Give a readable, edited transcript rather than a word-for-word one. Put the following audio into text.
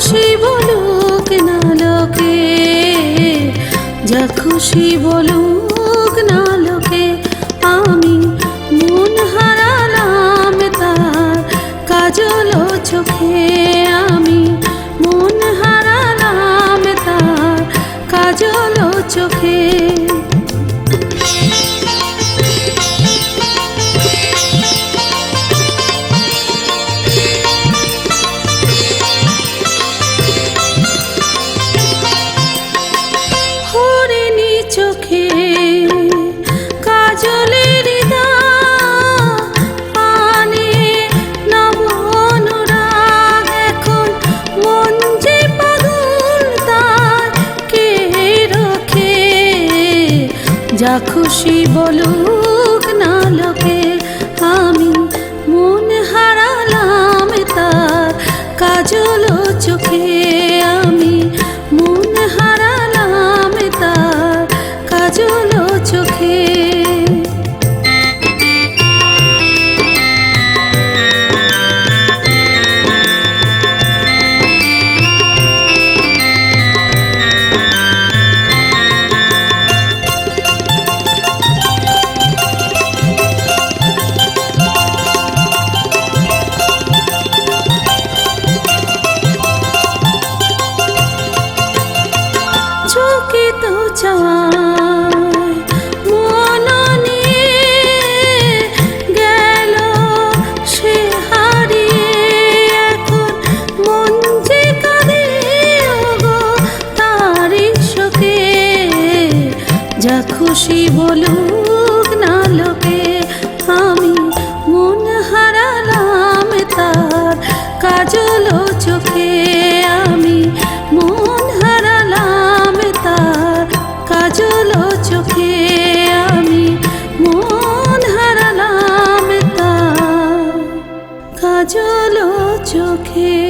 খুশি বলুক না লোকে, যা খুশি বলুক না লোকে, আমি মন হারালাম তার কাজল চোখে, আমি মন হারালাম তার কাজল চোখে। চোখে কাজলের পানে নব অনুরাগ, এখন মন যে পাগল তার কে রক্ষে, যা খুশি বলুক না লোকে, আমি মন হারালাম তার কাজল চোখে, আমি মন হারালাম তার কাজল চোখে। চোখে তো চাওয়ায় মন নিয়ে গেল সে হারিয়ে, এখন মন যে কাঁদে ওগো তারই শোকে, যা খুশি বলুক না লোকে, আমি মন হারালাম তার কাজল চোখে, আমি মন হারালাম তার কাজল চোখে, আমি মন হারালাম তার কাজল চোখে।